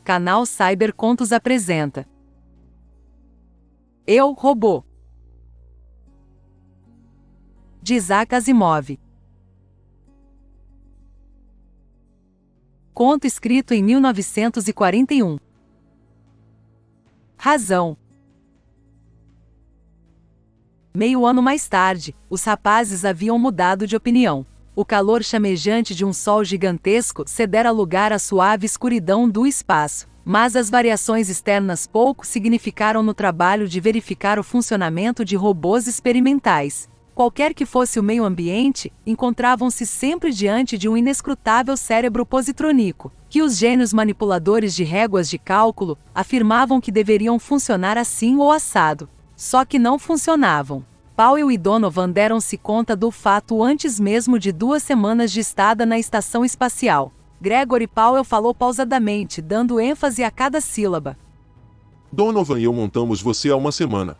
Canal Cybercontos apresenta Eu, Robô, de Isaac Asimov. Conto escrito em 1941. Razão. Meio ano mais tarde, os rapazes haviam mudado de opinião. O calor chamejante de um sol gigantesco cedera lugar à suave escuridão do espaço, mas as variações externas pouco significaram no trabalho de verificar o funcionamento de robôs experimentais. Qualquer que fosse o meio ambiente, encontravam-se sempre diante de um inescrutável cérebro positrônico, que os gênios manipuladores de réguas de cálculo afirmavam que deveriam funcionar assim ou assado. Só que não funcionavam. Powell e Donovan deram-se conta do fato antes mesmo de 2 semanas de estada na estação espacial. Gregory Powell falou pausadamente, dando ênfase a cada sílaba. Donovan e eu montamos você há uma semana.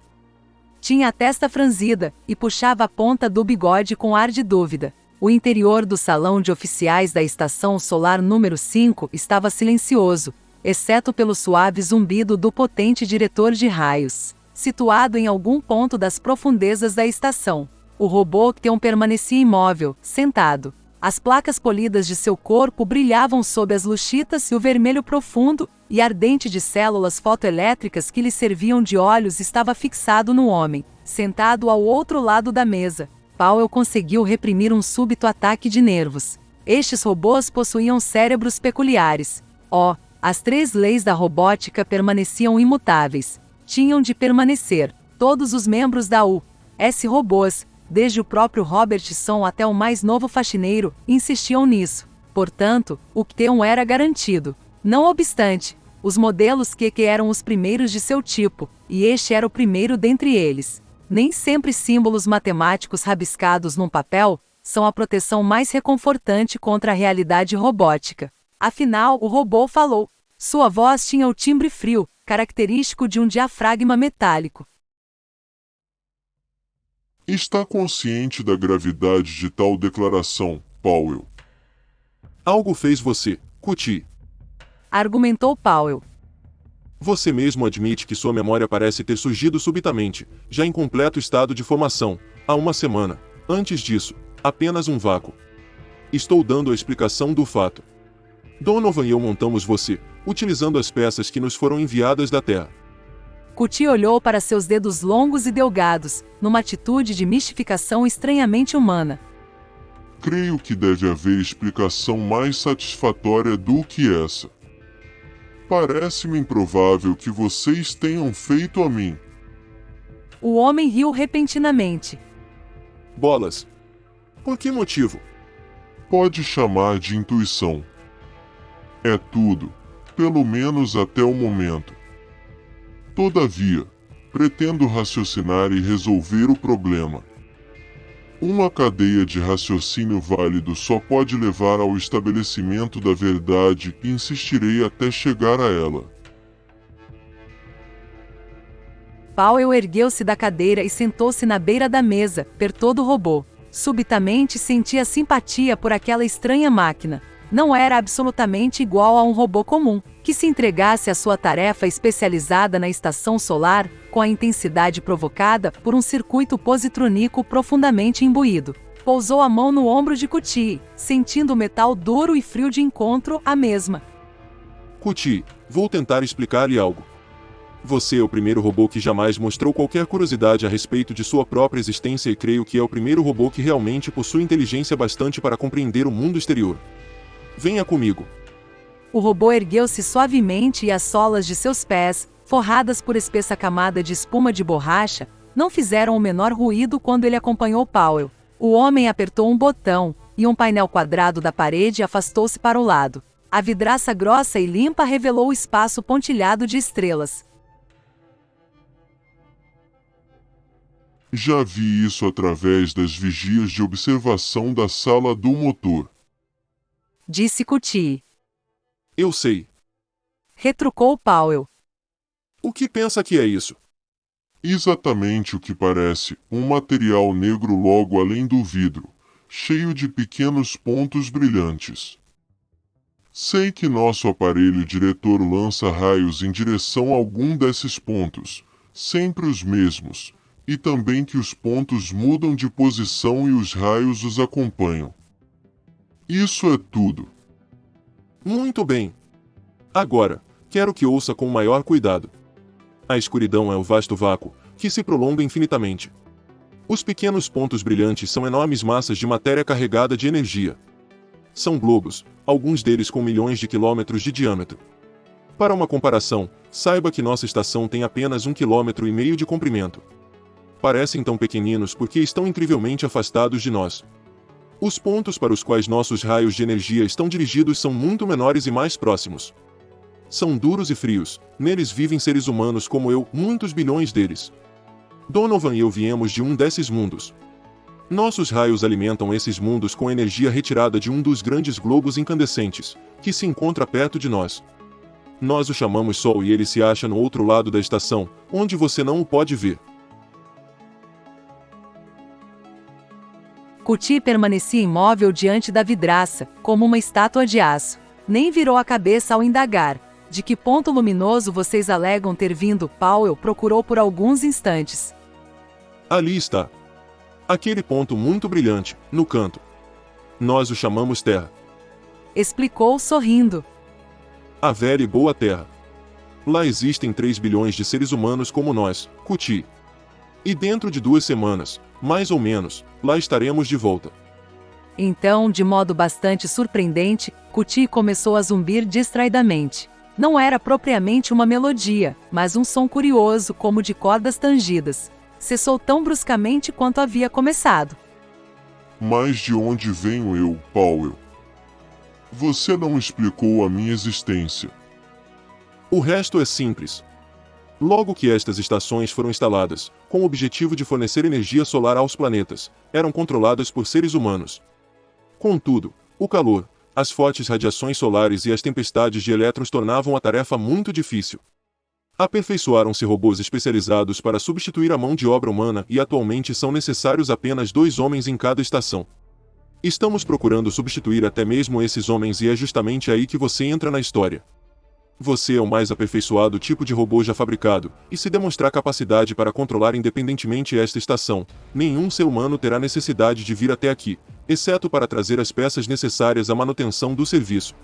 Tinha a testa franzida, e puxava a ponta do bigode com ar de dúvida. O interior do salão de oficiais da Estação Solar número 5 estava silencioso, exceto pelo suave zumbido do potente diretor de raios, situado em algum ponto das profundezas da estação. O robô Theon permanecia imóvel, sentado. As placas polidas de seu corpo brilhavam sob as luchitas e o vermelho profundo e ardente de células fotoelétricas que lhe serviam de olhos estava fixado no homem, sentado ao outro lado da mesa. Powell conseguiu reprimir um súbito ataque de nervos. Estes robôs possuíam cérebros peculiares. As 3 leis da robótica permaneciam imutáveis. Tinham de permanecer. Todos os membros da U.S. Robôs, desde o próprio Robertson até o mais novo faxineiro, insistiam nisso. Portanto, o Theon era garantido. Não obstante, os modelos que eram os primeiros de seu tipo, e este era o primeiro dentre eles. Nem sempre símbolos matemáticos rabiscados num papel são a proteção mais reconfortante contra a realidade robótica. Afinal, o robô falou. Sua voz tinha o timbre frio, característico de um diafragma metálico. Está consciente da gravidade de tal declaração, Powell? Algo fez você, Cutie. Argumentou Powell. Você mesmo admite que sua memória parece ter surgido subitamente, já em completo estado de formação, há uma semana. Antes disso, apenas um vácuo. Estou dando a explicação do fato. Donovan e eu montamos você, utilizando as peças que nos foram enviadas da Terra. Cutie olhou para seus dedos longos e delgados, numa atitude de mistificação estranhamente humana. Creio que deve haver explicação mais satisfatória do que essa. Parece-me improvável que vocês tenham feito a mim. O homem riu repentinamente. Bolas. Por que motivo? Pode chamar de intuição. É tudo, pelo menos até o momento. Todavia, pretendo raciocinar e resolver o problema. Uma cadeia de raciocínio válido só pode levar ao estabelecimento da verdade e insistirei até chegar a ela. Powell ergueu-se da cadeira e sentou-se na beira da mesa, perto do robô. Subitamente sentia simpatia por aquela estranha máquina. Não era absolutamente igual a um robô comum, que se entregasse à sua tarefa especializada na estação solar, com a intensidade provocada por um circuito positrônico profundamente imbuído. Pousou a mão no ombro de Cutie, sentindo o metal duro e frio de encontro à mesma. Cutie, vou tentar explicar-lhe algo. Você é o primeiro robô que jamais mostrou qualquer curiosidade a respeito de sua própria existência e creio que é o primeiro robô que realmente possui inteligência bastante para compreender o mundo exterior. Venha comigo. O robô ergueu-se suavemente e as solas de seus pés, forradas por espessa camada de espuma de borracha, não fizeram o menor ruído quando ele acompanhou Powell. O homem apertou um botão, e um painel quadrado da parede afastou-se para o lado. A vidraça grossa e limpa revelou o espaço pontilhado de estrelas. Já vi isso através das vigias de observação da sala do motor. Disse Cutie. Eu sei. Retrucou Powell. O que pensa que é isso? Exatamente o que parece, um material negro logo além do vidro, cheio de pequenos pontos brilhantes. Sei que nosso aparelho diretor lança raios em direção a algum desses pontos, sempre os mesmos, e também que os pontos mudam de posição e os raios os acompanham. Isso é tudo. Muito bem. Agora, quero que ouça com maior cuidado. A escuridão é o vasto vácuo, que se prolonga infinitamente. Os pequenos pontos brilhantes são enormes massas de matéria carregada de energia. São globos, alguns deles com milhões de quilômetros de diâmetro. Para uma comparação, saiba que nossa estação tem apenas 1,5 km de comprimento. Parecem tão pequeninos porque estão incrivelmente afastados de nós. Os pontos para os quais nossos raios de energia estão dirigidos são muito menores e mais próximos. São duros e frios, neles vivem seres humanos como eu, muitos bilhões deles. Donovan e eu viemos de um desses mundos. Nossos raios alimentam esses mundos com energia retirada de um dos grandes globos incandescentes, que se encontra perto de nós. Nós o chamamos Sol e ele se acha no outro lado da estação, onde você não o pode ver. Kuti permanecia imóvel diante da vidraça, como uma estátua de aço. Nem virou a cabeça ao indagar. De que ponto luminoso vocês alegam ter vindo? Powell procurou por alguns instantes. Ali está. Aquele ponto muito brilhante, no canto. Nós o chamamos Terra. Explicou sorrindo. A velha e boa Terra. Lá existem 3 bilhões de seres humanos como nós, Kuti. E dentro de 2 semanas, mais ou menos, lá estaremos de volta. Então, de modo bastante surpreendente, Kuti começou a zumbir distraidamente. Não era propriamente uma melodia, mas um som curioso como de cordas tangidas. Cessou tão bruscamente quanto havia começado. Mas de onde venho eu, Powell? Você não explicou a minha existência. O resto é simples. Logo que estas estações foram instaladas, com o objetivo de fornecer energia solar aos planetas, eram controladas por seres humanos. Contudo, o calor, as fortes radiações solares e as tempestades de elétrons tornavam a tarefa muito difícil. Aperfeiçoaram-se robôs especializados para substituir a mão de obra humana e atualmente são necessários apenas 2 homens em cada estação. Estamos procurando substituir até mesmo esses homens e é justamente aí que você entra na história. Você é o mais aperfeiçoado tipo de robô já fabricado, e se demonstrar capacidade para controlar independentemente esta estação, nenhum ser humano terá necessidade de vir até aqui, exceto para trazer as peças necessárias à manutenção do serviço.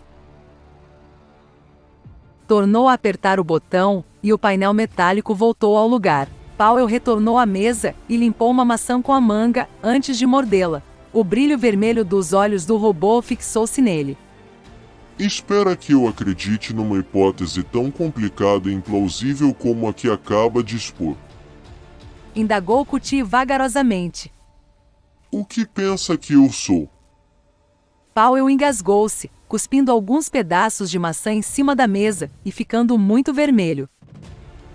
Tornou a apertar o botão, e o painel metálico voltou ao lugar. Powell retornou à mesa e limpou uma maçã com a manga, antes de mordê-la. O brilho vermelho dos olhos do robô fixou-se nele. Espera que eu acredite numa hipótese tão complicada e implausível como a que acaba de expor. Indagou Kuti vagarosamente. O que pensa que eu sou? Powell engasgou-se, cuspindo alguns pedaços de maçã em cima da mesa e ficando muito vermelho.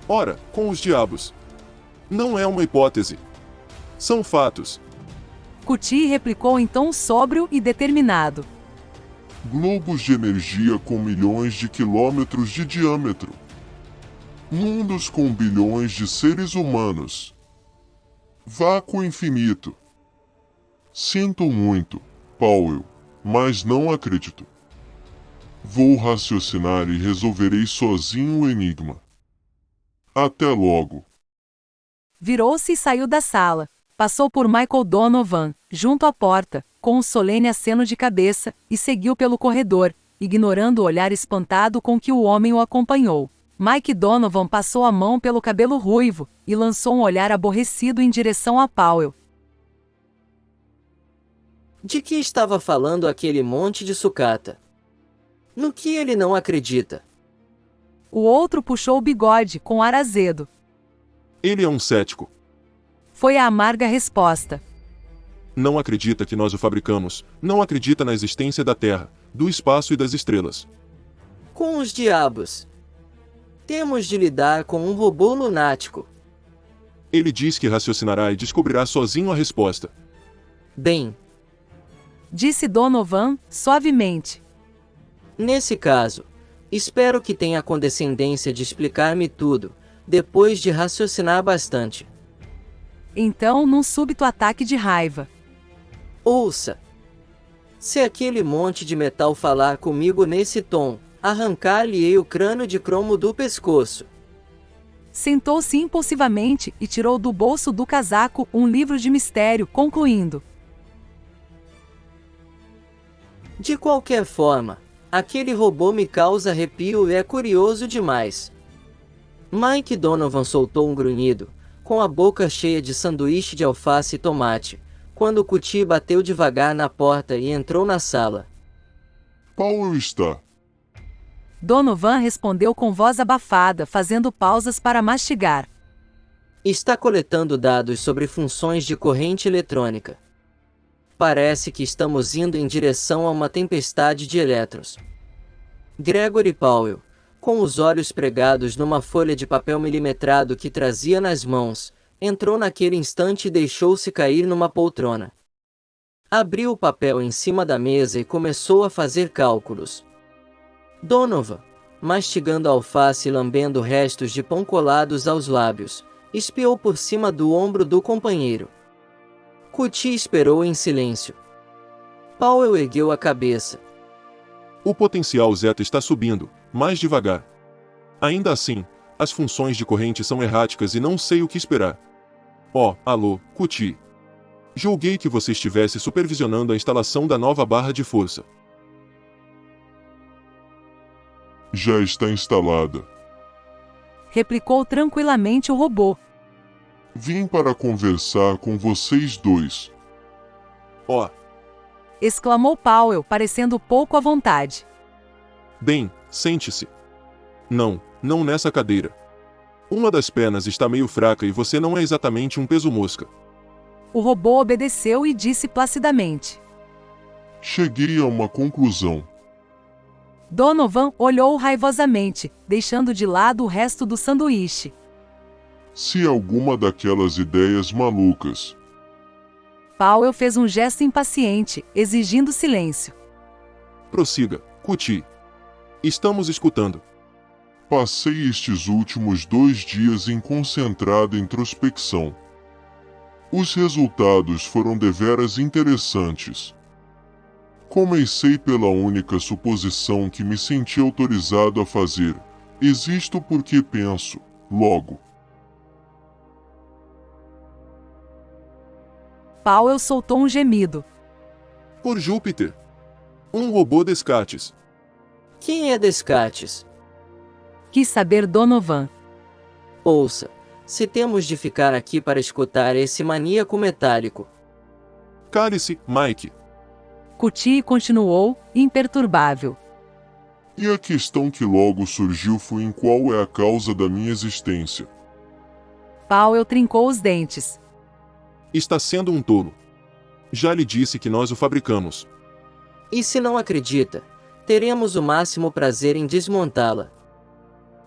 Ora, com os diabos. Não é uma hipótese. São fatos. Kuti replicou em tom sóbrio e determinado. Globos de energia com milhões de quilômetros de diâmetro. Mundos com bilhões de seres humanos. Vácuo infinito. Sinto muito, Powell, mas não acredito. Vou raciocinar e resolverei sozinho o enigma. Até logo. Virou-se e saiu da sala. Passou por Michael Donovan, junto à porta, com um solene aceno de cabeça, e seguiu pelo corredor, ignorando o olhar espantado com que o homem o acompanhou. Mike Donovan passou a mão pelo cabelo ruivo, e lançou um olhar aborrecido em direção a Powell. De que estava falando aquele monte de sucata? No que ele não acredita? O outro puxou o bigode, com ar azedo. Ele é um cético. Foi a amarga resposta. Não acredita que nós o fabricamos, não acredita na existência da Terra, do espaço e das estrelas. Com os diabos. Temos de lidar com um robô lunático. Ele diz que raciocinará e descobrirá sozinho a resposta. Bem, Disse Donovan, suavemente. nesse caso, espero que tenha a condescendência de explicar-me tudo, depois de raciocinar bastante. Então, num súbito ataque de raiva. Ouça! Se aquele monte de metal falar comigo nesse tom, arrancar-lhe-ei o crânio de cromo do pescoço. Sentou-se impulsivamente e tirou do bolso do casaco um livro de mistério, concluindo: De qualquer forma, aquele robô me causa arrepio e é curioso demais. Mike Donovan soltou um grunhido, com a boca cheia de sanduíche de alface e tomate, quando Cutie bateu devagar na porta e entrou na sala. Powell está. Donovan respondeu com voz abafada, fazendo pausas para mastigar. Está coletando dados sobre funções de corrente eletrônica. Parece que estamos indo em direção a uma tempestade de elétrons. Gregory Powell, com os olhos pregados numa folha de papel milimetrado que trazia nas mãos, entrou naquele instante e deixou-se cair numa poltrona. Abriu o papel em cima da mesa e começou a fazer cálculos. Donovan, mastigando a alface e lambendo restos de pão colados aos lábios, espiou por cima do ombro do companheiro. Cutie esperou em silêncio. Powell ergueu a cabeça. O potencial zeta está subindo, mais devagar. Ainda assim, as funções de corrente são erráticas e não sei o que esperar. Alô, Cutie. Julguei que você estivesse supervisionando a instalação da nova barra de força. Já está instalada. Replicou tranquilamente o robô. Vim para conversar com vocês dois. Exclamou Powell, parecendo pouco à vontade. Bem, sente-se. Não nessa cadeira. Uma das pernas está meio fraca e você não é exatamente um peso-mosca. O robô obedeceu e disse placidamente. Cheguei a uma conclusão. Donovan olhou raivosamente, deixando de lado o resto do sanduíche. Se alguma daquelas ideias malucas. Powell fez um gesto impaciente, exigindo silêncio. Prossiga, Cutie. Estamos escutando. Passei estes últimos 2 dias em concentrada introspecção. Os resultados foram deveras interessantes. Comecei pela única suposição que me senti autorizado a fazer. Existo porque penso, logo. Powell soltou um gemido. Por Júpiter. Um robô Descartes. Quem é Descartes? Quis saber Donovan. Ouça, se temos de ficar aqui para escutar esse maníaco metálico. Cale-se, Mike. Cutie continuou, imperturbável. E a questão que logo surgiu foi em qual é a causa da minha existência. Powell trincou os dentes. Está sendo um tolo. Já lhe disse que nós o fabricamos. E se não acredita, teremos o máximo prazer em desmontá-la.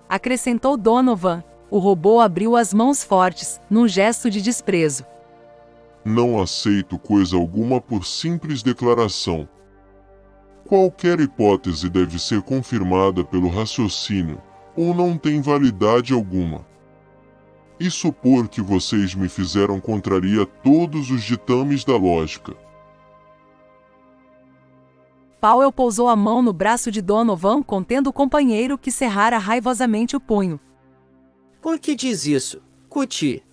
Acrescentou Donovan. O robô abriu as mãos fortes, num gesto de desprezo. Não aceito coisa alguma por simples declaração. Qualquer hipótese deve ser confirmada pelo raciocínio, ou não tem validade alguma. E supor que vocês me fizeram contraria todos os ditames da lógica. Powell pousou a mão no braço de Donovan, contendo o companheiro que cerrara raivosamente o punho. Por que diz isso, Cutie?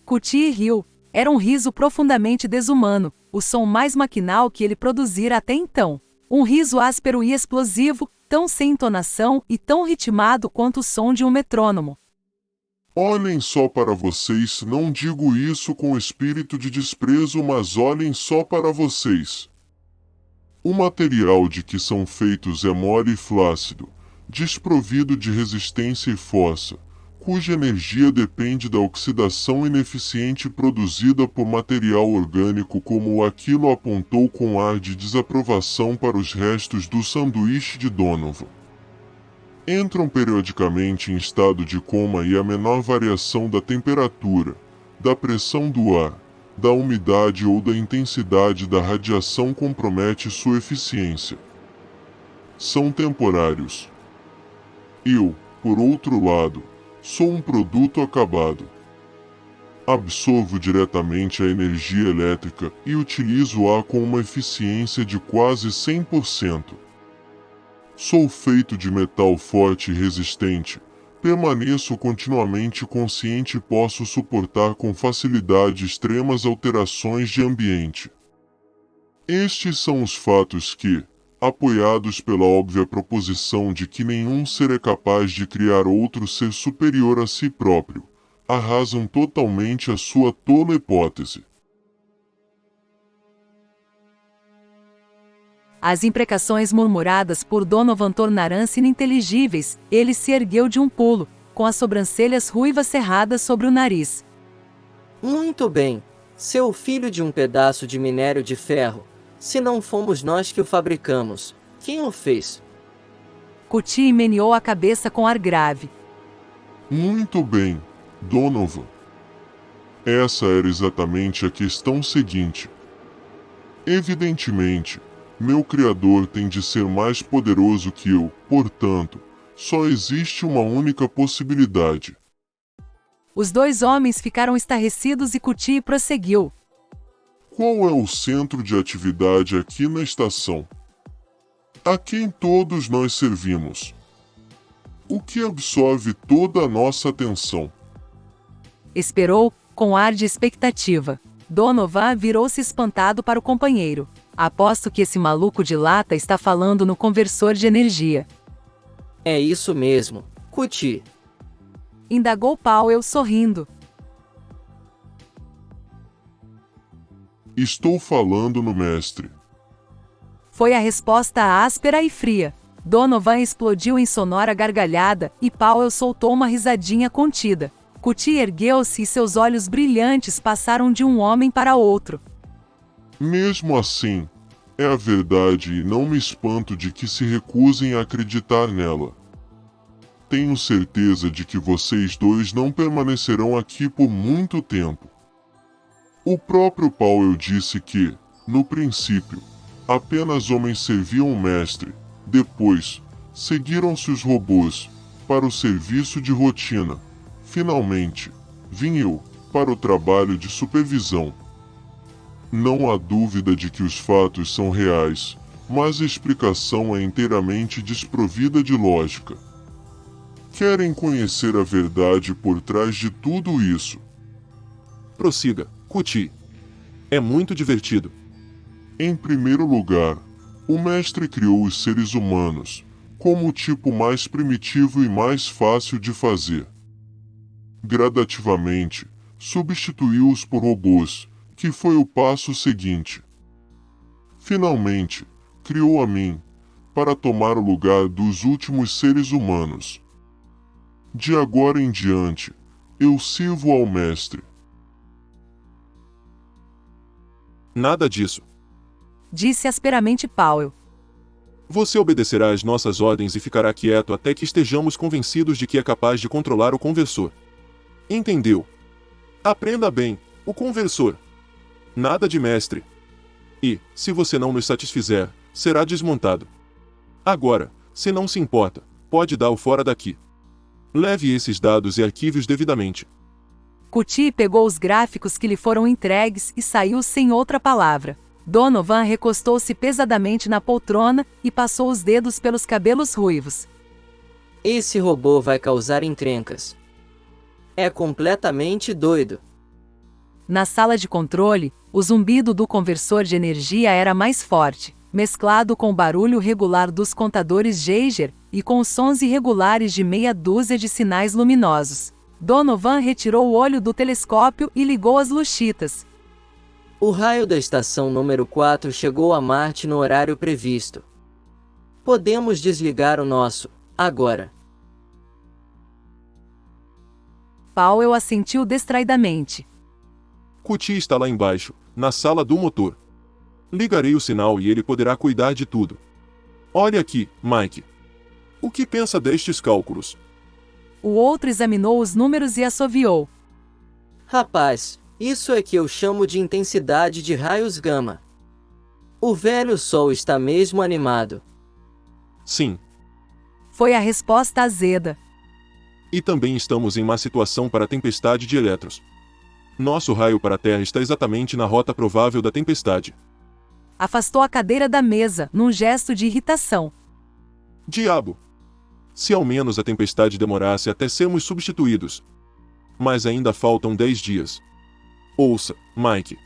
Cutie riu. Era um riso profundamente desumano, o som mais maquinal que ele produzira até então. Um riso áspero e explosivo, tão sem entonação e tão ritmado quanto o som de um metrônomo. Olhem só para vocês, não digo isso com espírito de desprezo, mas olhem só para vocês. O material de que são feitos é mole e flácido, desprovido de resistência e força, cuja energia depende da oxidação ineficiente produzida por material orgânico, como o Aquilo apontou com ar de desaprovação para os restos do sanduíche de Donovan. Entram periodicamente em estado de coma e a menor variação da temperatura, da pressão do ar, da umidade ou da intensidade da radiação compromete sua eficiência. São temporários. Eu, por outro lado, sou um produto acabado. Absorvo diretamente a energia elétrica e utilizo-a com uma eficiência de quase 100%. Sou feito de metal forte e resistente. Permaneço continuamente consciente e posso suportar com facilidade extremas alterações de ambiente. Estes são os fatos que, apoiados pela óbvia proposição de que nenhum ser é capaz de criar outro ser superior a si próprio, arrasam totalmente a sua tola hipótese. As imprecações murmuradas por Donovan tornaram-se ininteligíveis. Ele se ergueu de um pulo, com as sobrancelhas ruivas cerradas sobre o nariz. Muito bem, seu filho de um pedaço de minério de ferro. Se não fomos nós que o fabricamos, quem o fez? Kuti meneou a cabeça com ar grave. Muito bem, Donovan. Essa era exatamente a questão seguinte. Evidentemente, meu Criador tem de ser mais poderoso que eu, portanto, só existe uma única possibilidade. Os dois homens ficaram estarrecidos e Kuti prosseguiu. Qual é o centro de atividade aqui na estação? A quem todos nós servimos? O que absorve toda a nossa atenção? Esperou, com ar de expectativa. Donovan virou-se espantado para o companheiro. Aposto que esse maluco de lata está falando no conversor de energia. É isso mesmo, Kuti. Indagou Powell sorrindo. Estou falando no mestre. Foi a resposta áspera e fria. Donovan explodiu em sonora gargalhada e Powell soltou uma risadinha contida. Kuti ergueu-se e seus olhos brilhantes passaram de um homem para outro. Mesmo assim, é a verdade e não me espanto de que se recusem a acreditar nela. Tenho certeza de que vocês dois não permanecerão aqui por muito tempo. O próprio Powell disse que, no princípio, apenas homens serviam o mestre, depois, seguiram-se os robôs, para o serviço de rotina. Finalmente, vim eu, para o trabalho de supervisão. Não há dúvida de que os fatos são reais, mas a explicação é inteiramente desprovida de lógica. Querem conhecer a verdade por trás de tudo isso? Prossiga, Kuti. É muito divertido. Em primeiro lugar, o mestre criou os seres humanos, como o tipo mais primitivo e mais fácil de fazer. Gradativamente, substituiu-os por robôs, que foi o passo seguinte. Finalmente, criou a mim, para tomar o lugar dos últimos seres humanos. De agora em diante, eu sirvo ao mestre. Nada disso. Disse asperamente Powell. Você obedecerá às nossas ordens e ficará quieto até que estejamos convencidos de que é capaz de controlar o conversor. Entendeu? Aprenda bem, o conversor. Nada de mestre. E, se você não nos satisfizer, será desmontado. Agora, se não se importa, pode dar o fora daqui. Leve esses dados e arquive-os devidamente. Kuti pegou os gráficos que lhe foram entregues e saiu sem outra palavra. Donovan recostou-se pesadamente na poltrona e passou os dedos pelos cabelos ruivos. Esse robô vai causar encrencas. É completamente doido. Na sala de controle, o zumbido do conversor de energia era mais forte, mesclado com o barulho regular dos contadores Geiger e com os sons irregulares de meia dúzia de sinais luminosos. Donovan retirou o olho do telescópio e ligou as luchitas. O raio da estação número 4 chegou a Marte no horário previsto. Podemos desligar o nosso, agora. Powell assentiu distraidamente. Kuti está lá embaixo, na sala do motor. Ligarei o sinal e ele poderá cuidar de tudo. Olha aqui, Mike. O que pensa destes cálculos? O outro examinou os números e assoviou. Rapaz, isso é que eu chamo de intensidade de raios gama. O velho sol está mesmo animado. Sim. Foi a resposta azeda. E também estamos em má situação para a tempestade de elétrons. Nosso raio para a Terra está exatamente na rota provável da tempestade. Afastou a cadeira da mesa, num gesto de irritação. Diabo! Se ao menos a tempestade demorasse até sermos substituídos. Mas ainda faltam 10 dias. Ouça, Mike.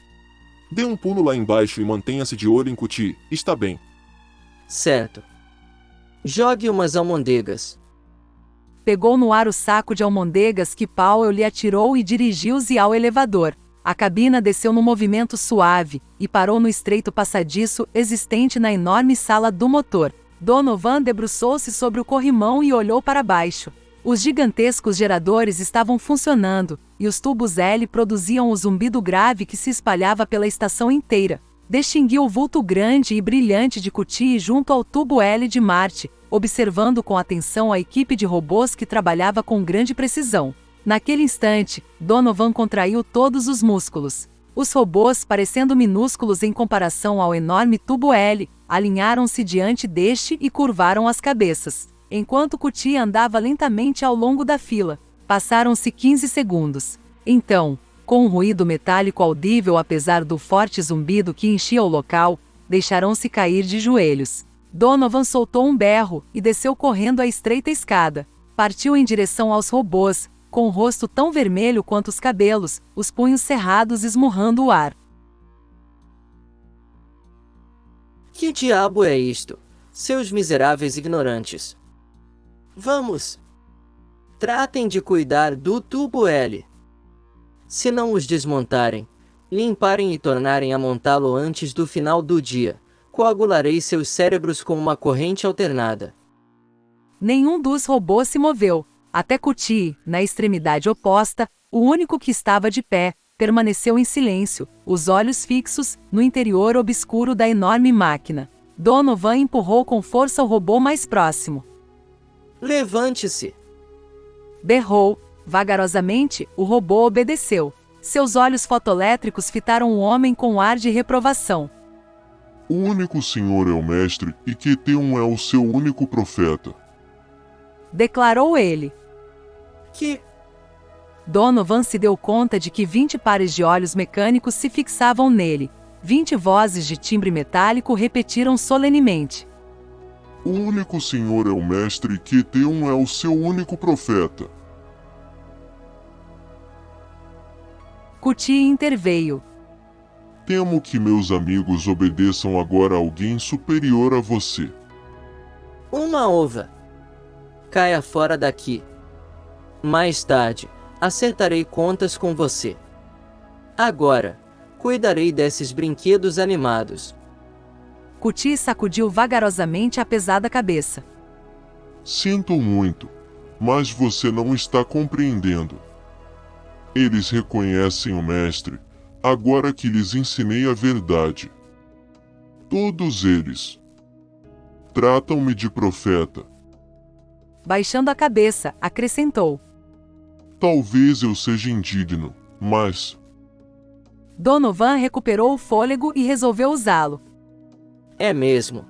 Dê um pulo lá embaixo e mantenha-se de olho em Cutie, está bem? Certo. Jogue umas almôndegas. Pegou no ar o saco de almôndegas que Powell lhe atirou e dirigiu-se ao elevador. A cabina desceu num movimento suave e parou no estreito passadiço existente na enorme sala do motor. Donovan debruçou-se sobre o corrimão e olhou para baixo. Os gigantescos geradores estavam funcionando, e os tubos L produziam o zumbido grave que se espalhava pela estação inteira. Distinguiu o vulto grande e brilhante de Cutie junto ao tubo L de Marte, observando com atenção a equipe de robôs que trabalhava com grande precisão. Naquele instante, Donovan contraiu todos os músculos. Os robôs, parecendo minúsculos em comparação ao enorme tubo L, alinharam-se diante deste e curvaram as cabeças, enquanto Cutie andava lentamente ao longo da fila. Passaram-se 15 segundos. Então, com um ruído metálico audível apesar do forte zumbido que enchia o local, deixaram-se cair de joelhos. Donovan soltou um berro e desceu correndo a estreita escada. Partiu em direção aos robôs, com o rosto tão vermelho quanto os cabelos, os punhos cerrados esmurrando o ar. Que diabo é isto, seus miseráveis ignorantes? Vamos! Tratem de cuidar do tubo L. Se não os desmontarem, limparem e tornarem a montá-lo antes do final do dia, coagularei seus cérebros com uma corrente alternada. Nenhum dos robôs se moveu. Até Cutie, na extremidade oposta, o único que estava de pé, permaneceu em silêncio, os olhos fixos no interior obscuro da enorme máquina. Donovan empurrou com força o robô mais próximo. Levante-se! Berrou. Vagarosamente, o robô obedeceu. Seus olhos fotoelétricos fitaram o homem com ar de reprovação. O único senhor é o mestre e QT1 é o seu único profeta. Declarou ele. Que? Donovan se deu conta de que 20 pares de olhos mecânicos se fixavam nele. 20 vozes de timbre metálico repetiram solenemente. O único senhor é o mestre e QT1 é o seu único profeta. Cutie interveio. Temo que meus amigos obedeçam agora a alguém superior a você. Uma ova! Caia fora daqui. Mais tarde, acertarei contas com você. Agora, cuidarei desses brinquedos animados. Cutie sacudiu vagarosamente a pesada cabeça. Sinto muito, mas você não está compreendendo. Eles reconhecem o mestre, agora que lhes ensinei a verdade. Todos eles. Tratam-me de profeta. Baixando a cabeça, acrescentou. Talvez eu seja indigno, mas... Donovan recuperou o fôlego e resolveu usá-lo. É mesmo.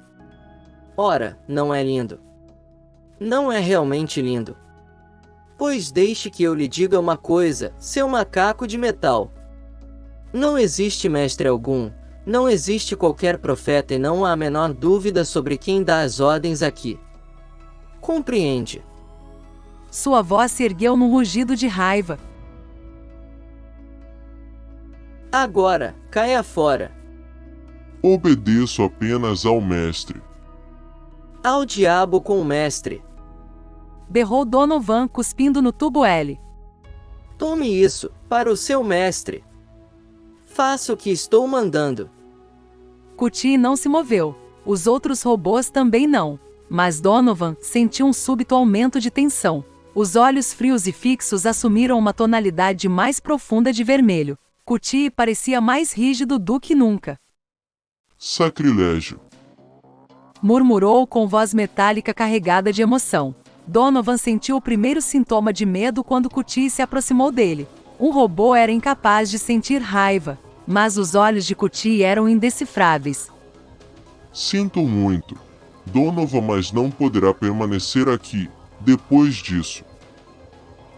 Ora, não é lindo. Não é realmente lindo. Pois deixe que eu lhe diga uma coisa, seu macaco de metal. Não existe mestre algum, não existe qualquer profeta e não há a menor dúvida sobre quem dá as ordens aqui. Compreende? Sua voz se ergueu num rugido de raiva. Agora, caia fora. Obedeço apenas ao mestre. Ao diabo com o mestre. Berrou Donovan, cuspindo no tubo L. Tome isso, para o seu mestre. Faça o que estou mandando. Cutie não se moveu. Os outros robôs também não. Mas Donovan sentiu um súbito aumento de tensão. Os olhos frios e fixos assumiram uma tonalidade mais profunda de vermelho. Cutie parecia mais rígido do que nunca. Sacrilégio! Murmurou com voz metálica carregada de emoção. Donovan sentiu o primeiro sintoma de medo quando Cutie se aproximou dele. Um robô era incapaz de sentir raiva, mas os olhos de Cutie eram indecifráveis. Sinto muito, Donovan, mas não poderá permanecer aqui, depois disso.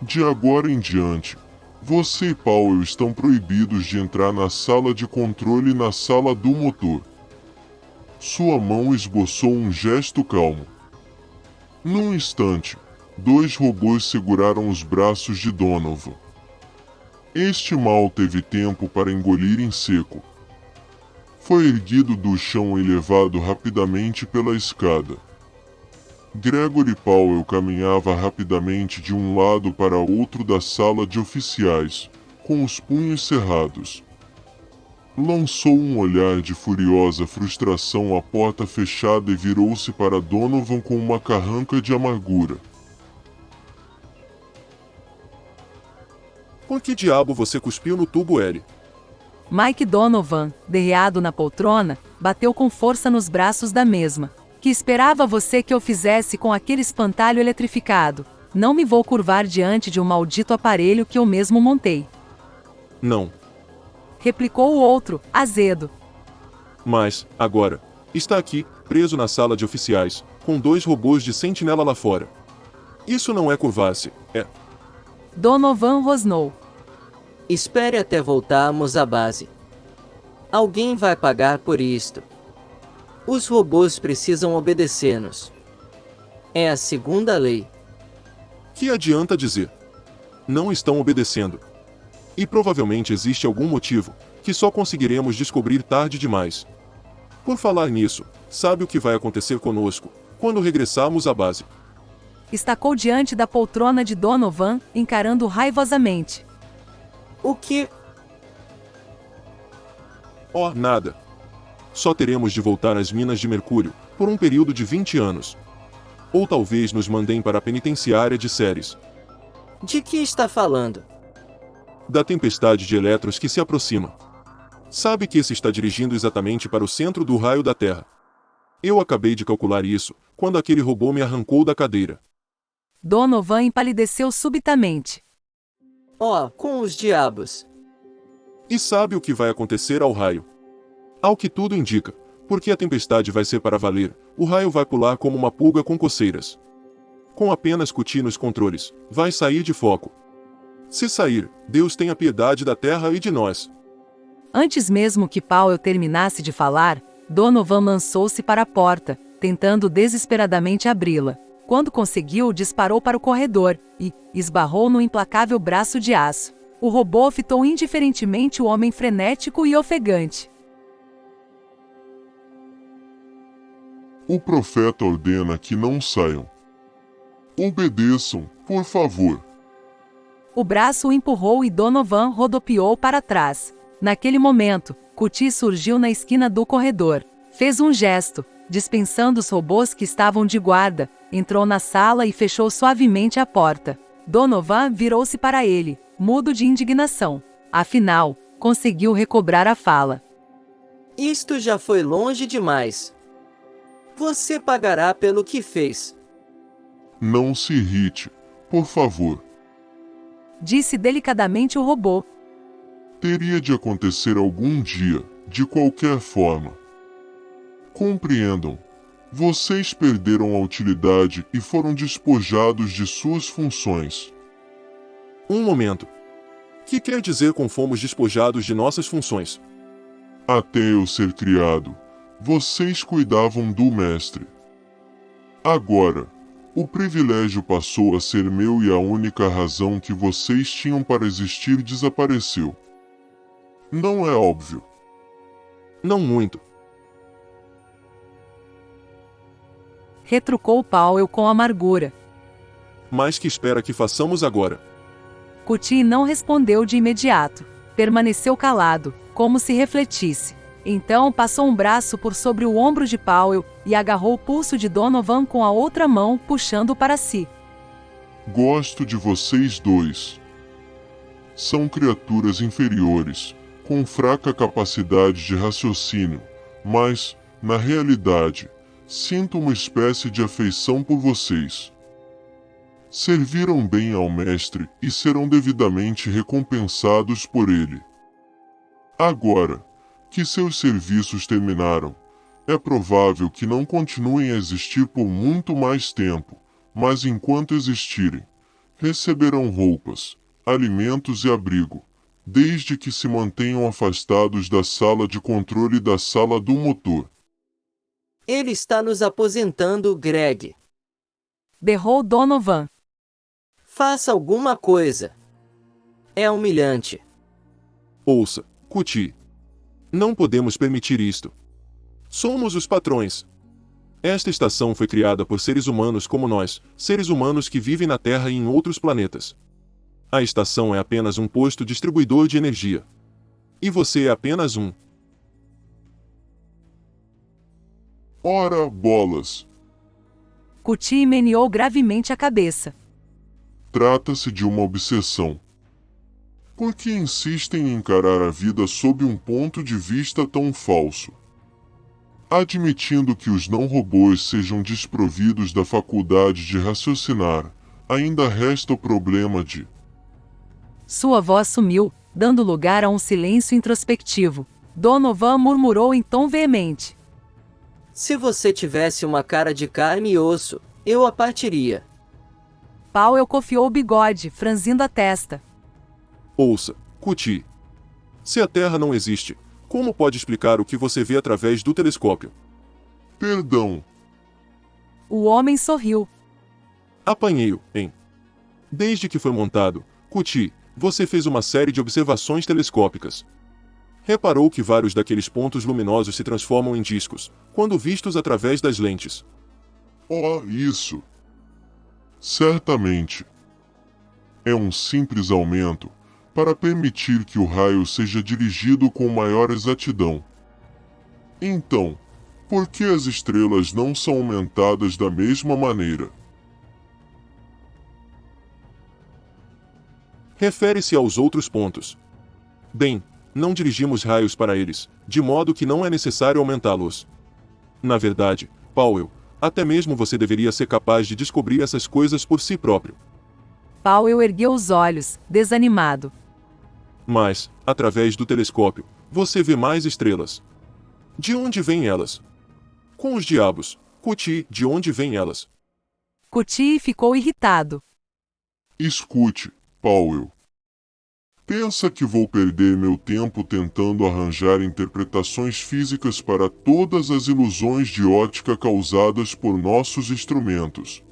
De agora em diante, Você e Powell estão proibidos de entrar na sala de controle e na sala do motor. Sua mão esboçou um gesto calmo. Num instante, 2 robôs seguraram os braços de Donovan. Este mal teve tempo para engolir em seco. Foi erguido do chão e levado rapidamente pela escada. Gregory Powell caminhava rapidamente de um lado para outro da sala de oficiais, com os punhos cerrados. Lançou um olhar de furiosa frustração à porta fechada e virou-se para Donovan com uma carranca de amargura. Por que diabo você cuspiu no tubo L? Mike Donovan, derreado na poltrona, bateu com força nos braços da mesma. Que esperava você que eu fizesse com aquele espantalho eletrificado? Não me vou curvar diante de um maldito aparelho que eu mesmo montei. Não. Replicou o outro, azedo. Mas, agora, está aqui, preso na sala de oficiais, com 2 robôs de sentinela lá fora. Isso não é curvar-se, é. Donovan rosnou. Espere até voltarmos à base. Alguém vai pagar por isto. Os robôs precisam obedecer-nos. É a segunda lei. Que adianta dizer? Não estão obedecendo. E provavelmente existe algum motivo, que só conseguiremos descobrir tarde demais. Por falar nisso, sabe o que vai acontecer conosco, quando regressarmos à base? Estacou diante da poltrona de Donovan, encarando-o raivosamente. O que? Oh, nada. Só teremos de voltar às minas de mercúrio, por um período de 20 anos. Ou talvez nos mandem para a penitenciária de Ceres. De que está falando? Da tempestade de elétrons que se aproxima. Sabe que esse está dirigindo exatamente para o centro do raio da Terra. Eu acabei de calcular isso, quando aquele robô me arrancou da cadeira. Donovan empalideceu subitamente. Oh, com os diabos! E sabe o que vai acontecer ao raio? Ao que tudo indica, porque a tempestade vai ser para valer, o raio vai pular como uma pulga com coceiras. Com apenas Cutie nos controles, vai sair de foco. Se sair, Deus tenha piedade da Terra e de nós. Antes mesmo que Powell terminasse de falar, Donovan lançou-se para a porta, tentando desesperadamente abri-la. Quando conseguiu, disparou para o corredor e esbarrou no implacável braço de aço. O robô fitou indiferentemente o homem frenético e ofegante. O profeta ordena que não saiam. Obedeçam, por favor. O braço o empurrou e Donovan rodopiou para trás. Naquele momento, Cutie surgiu na esquina do corredor. Fez um gesto, dispensando os robôs que estavam de guarda, entrou na sala e fechou suavemente a porta. Donovan virou-se para ele, mudo de indignação. Afinal, conseguiu recobrar a fala. Isto já foi longe demais. Você pagará pelo que fez. Não se irrite, por favor. Disse delicadamente o robô. Teria de acontecer algum dia, de qualquer forma. Compreendam. Vocês perderam a utilidade e foram despojados de suas funções. Um momento. Que quer dizer com fomos despojados de nossas funções? Até eu ser criado, vocês cuidavam do mestre. Agora, o privilégio passou a ser meu e a única razão que vocês tinham para existir desapareceu. Não é óbvio? Não muito. Retrucou Powell com amargura. Mas que espera que façamos agora? Cutie não respondeu de imediato. Permaneceu calado, como se refletisse. Então passou um braço por sobre o ombro de Powell e agarrou o pulso de Donovan com a outra mão, puxando-o para si. Gosto de vocês dois. São criaturas inferiores, com fraca capacidade de raciocínio, mas, na realidade, sinto uma espécie de afeição por vocês. Serviram bem ao mestre e serão devidamente recompensados por ele. Agora, que seus serviços terminaram, é provável que não continuem a existir por muito mais tempo, mas enquanto existirem, receberão roupas, alimentos e abrigo, desde que se mantenham afastados da sala de controle e da sala do motor. Ele está nos aposentando, Greg. Berrou Donovan. Faça alguma coisa. É humilhante. Ouça, Cutie. Não podemos permitir isto. Somos os patrões. Esta estação foi criada por seres humanos como nós, seres humanos que vivem na Terra e em outros planetas. A estação é apenas um posto distribuidor de energia. E você é apenas um. Ora, bolas! Cutie meneou gravemente a cabeça. Trata-se de uma obsessão. Por que insistem em encarar a vida sob um ponto de vista tão falso? Admitindo que os não-robôs sejam desprovidos da faculdade de raciocinar, ainda resta o problema de... Sua voz sumiu, dando lugar a um silêncio introspectivo. Donovan murmurou em tom veemente. Se você tivesse uma cara de carne e osso, eu a partiria. Powell cofiou o bigode, franzindo a testa. Ouça, Cutie. Se a Terra não existe, como pode explicar o que você vê através do telescópio? Perdão, O homem sorriu. Apanhei-o, hein? Desde que foi montado, Cutie, você fez uma série de observações telescópicas. Reparou que vários daqueles pontos luminosos se transformam em discos, quando vistos através das lentes. isso. Certamente. É um simples aumento, para permitir que o raio seja dirigido com maior exatidão. Então, por que as estrelas não são aumentadas da mesma maneira? Refere-se aos outros pontos. Bem, não dirigimos raios para eles, de modo que não é necessário aumentá-los. Na verdade, Powell, até mesmo você deveria ser capaz de descobrir essas coisas por si próprio. Powell ergueu os olhos, desanimado. Mas, através do telescópio, você vê mais estrelas. De onde vêm elas? Com os diabos, Cutie, de onde vêm elas? Cutie ficou irritado. Escute, Powell. Pensa que vou perder meu tempo tentando arranjar interpretações físicas para todas as ilusões de ótica causadas por nossos instrumentos?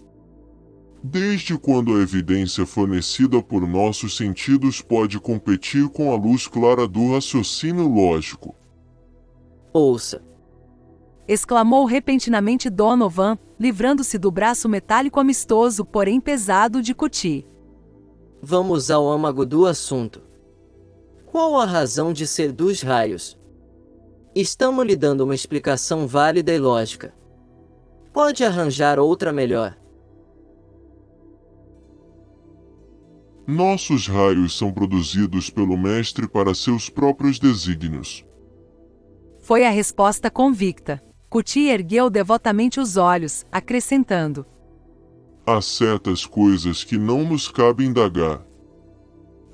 Desde quando a evidência fornecida por nossos sentidos pode competir com a luz clara do raciocínio lógico? Ouça. Exclamou repentinamente Donovan, livrando-se do braço metálico amistoso, porém pesado de Cutie. Vamos ao âmago do assunto. Qual a razão de ser dos raios? Estamos lhe dando uma explicação válida e lógica. Pode arranjar outra melhor. Nossos raios são produzidos pelo Mestre para seus próprios desígnios. Foi a resposta convicta. Cutie ergueu devotamente os olhos, acrescentando. Há certas coisas que não nos cabe indagar.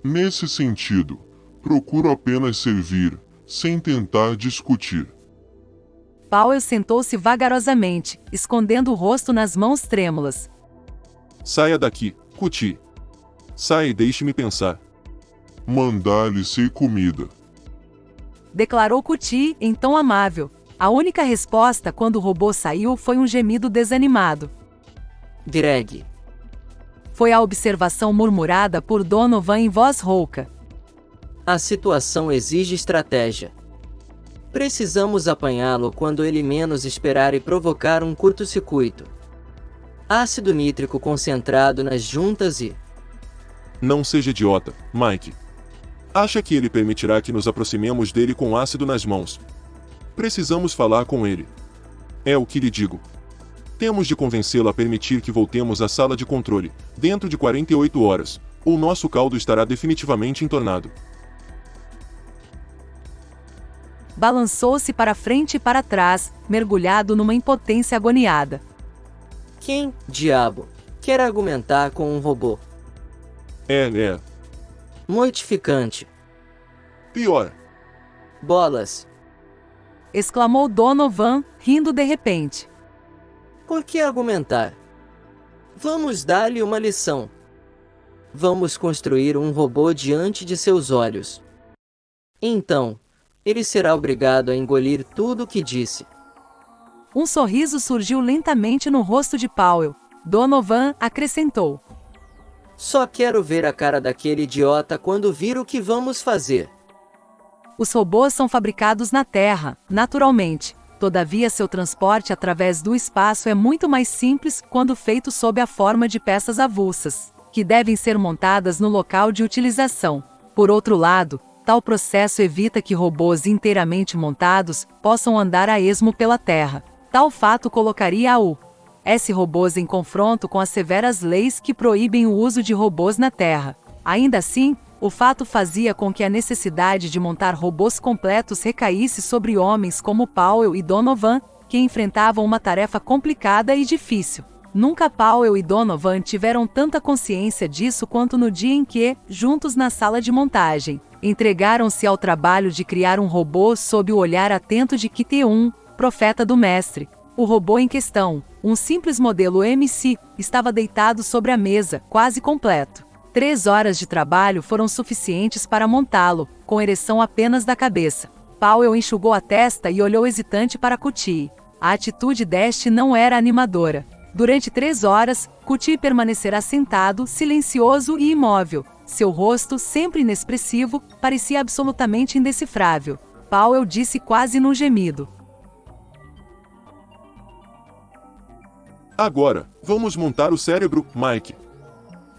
Nesse sentido, procuro apenas servir, sem tentar discutir. Powell sentou-se vagarosamente, escondendo o rosto nas mãos trêmulas. Saia daqui, Cutie. Saia e deixe-me pensar. Mandar-lhe ser comida. Declarou Cutie em tom amável. A única resposta quando o robô saiu foi um gemido desanimado. Greg. Foi a observação murmurada por Donovan em voz rouca. A situação exige estratégia. Precisamos apanhá-lo quando ele menos esperar e provocar um curto-circuito. Ácido nítrico concentrado nas juntas e... Não seja idiota, Mike. Acha que ele permitirá que nos aproximemos dele com ácido nas mãos? Precisamos falar com ele. É o que lhe digo. Temos de convencê-lo a permitir que voltemos à sala de controle, dentro de 48 horas, ou nosso caldo estará definitivamente entornado. Balançou-se para frente e para trás, mergulhado numa impotência agoniada. Quem, diabo, quer argumentar com um robô? É. Mortificante. Pior. Bolas. Exclamou Donovan, rindo de repente. Por que argumentar? Vamos dar-lhe uma lição. vamos construir um robô diante de seus olhos. Então, ele será obrigado a engolir tudo o que disse. Um sorriso surgiu lentamente no rosto de Powell. Donovan acrescentou: Só quero ver a cara daquele idiota quando vir o que vamos fazer. Os robôs são fabricados na Terra, naturalmente. Todavia, seu transporte através do espaço é muito mais simples quando feito sob a forma de peças avulsas, que devem ser montadas no local de utilização. Por outro lado, tal processo evita que robôs inteiramente montados possam andar a esmo pela Terra. Tal fato colocaria a U.S. robôs em confronto com as severas leis que proíbem o uso de robôs na Terra. Ainda assim, o fato fazia com que a necessidade de montar robôs completos recaísse sobre homens como Powell e Donovan, que enfrentavam uma tarefa complicada e difícil. Nunca Powell e Donovan tiveram tanta consciência disso quanto no dia em que, juntos na sala de montagem, entregaram-se ao trabalho de criar um robô sob o olhar atento de Kit-1, profeta do mestre. O robô em questão, um simples modelo MC, estava deitado sobre a mesa, quase completo. 3 horas de trabalho foram suficientes para montá-lo, com ereção apenas da cabeça. Powell enxugou a testa e olhou hesitante para Kuti. A atitude deste não era animadora. Durante 3 horas, Kuti permanecerá sentado, silencioso e imóvel. Seu rosto, sempre inexpressivo, parecia absolutamente indecifrável. Powell disse quase num gemido: Agora, vamos montar o cérebro, Mike.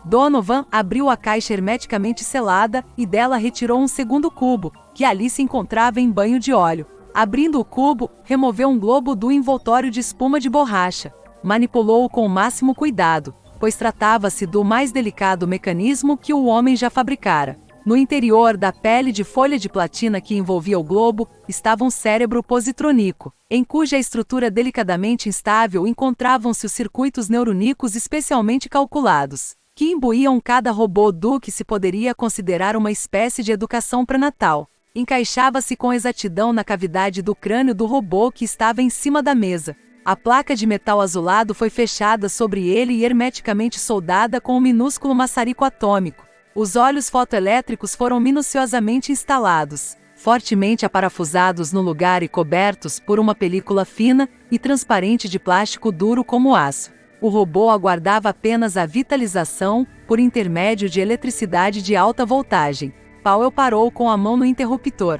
Donovan abriu a caixa hermeticamente selada e dela retirou um segundo cubo, que ali se encontrava em banho de óleo. Abrindo o cubo, removeu um globo do envoltório de espuma de borracha. Manipulou-o com o máximo cuidado, pois tratava-se do mais delicado mecanismo que o homem já fabricara. No interior da pele de folha de platina que envolvia o globo, estava um cérebro positrônico, em cuja estrutura delicadamente instável encontravam-se os circuitos neurônicos especialmente calculados, que imbuíam cada robô do que se poderia considerar uma espécie de educação pré-natal. Encaixava-se com exatidão na cavidade do crânio do robô que estava em cima da mesa. A placa de metal azulado foi fechada sobre ele e hermeticamente soldada com um minúsculo maçarico atômico. Os olhos fotoelétricos foram minuciosamente instalados, fortemente aparafusados no lugar e cobertos por uma película fina e transparente de plástico duro como aço. O robô aguardava apenas a vitalização, por intermédio de eletricidade de alta voltagem. Powell parou com a mão no interruptor.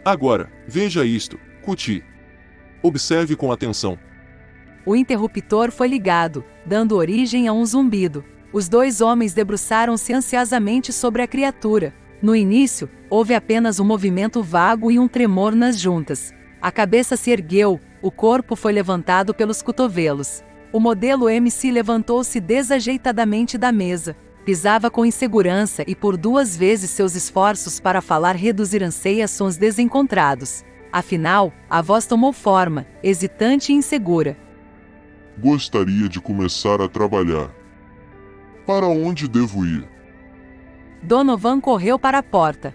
Agora, veja isto, Kuti. Observe com atenção. O interruptor foi ligado, dando origem a um zumbido. Os 2 homens debruçaram-se ansiosamente sobre a criatura. No início, houve apenas um movimento vago e um tremor nas juntas. A cabeça se ergueu, o corpo foi levantado pelos cotovelos. O modelo MC levantou-se desajeitadamente da mesa. Pisava com insegurança e por 2 vezes seus esforços para falar reduziram-se a sons desencontrados. Afinal, a voz tomou forma, hesitante e insegura. Gostaria de começar a trabalhar. Para onde devo ir? Donovan correu para a porta.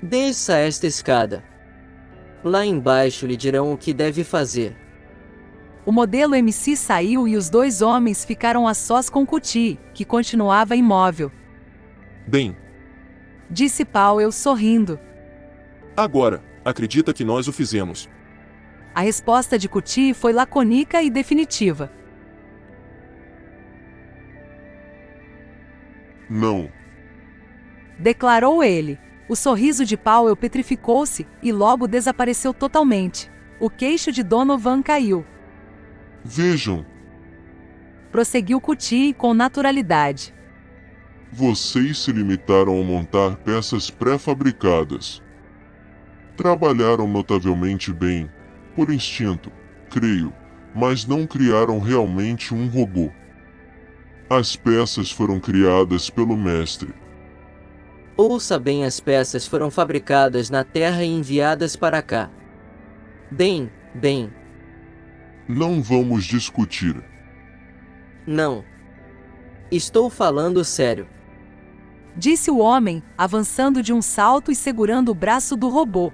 Desça esta escada. Lá embaixo lhe dirão o que deve fazer. O modelo MC saiu e os 2 homens ficaram a sós com Kuti, que continuava imóvel. Bem, Disse Powell sorrindo. agora, acredita que nós o fizemos. A resposta de Kuti foi lacônica e definitiva. Não. Declarou ele. O sorriso de Powell petrificou-se e logo desapareceu totalmente. O queixo de Donovan caiu. Vejam, Prosseguiu Kuti com naturalidade. vocês se limitaram a montar peças pré-fabricadas. Trabalharam notavelmente bem, por instinto, creio, mas não criaram realmente um robô. As peças foram criadas pelo mestre. Ouça bem, as peças foram fabricadas na Terra e enviadas para cá. Bem. Não vamos discutir. Não. Estou falando sério. Disse o homem, avançando de um salto e segurando o braço do robô.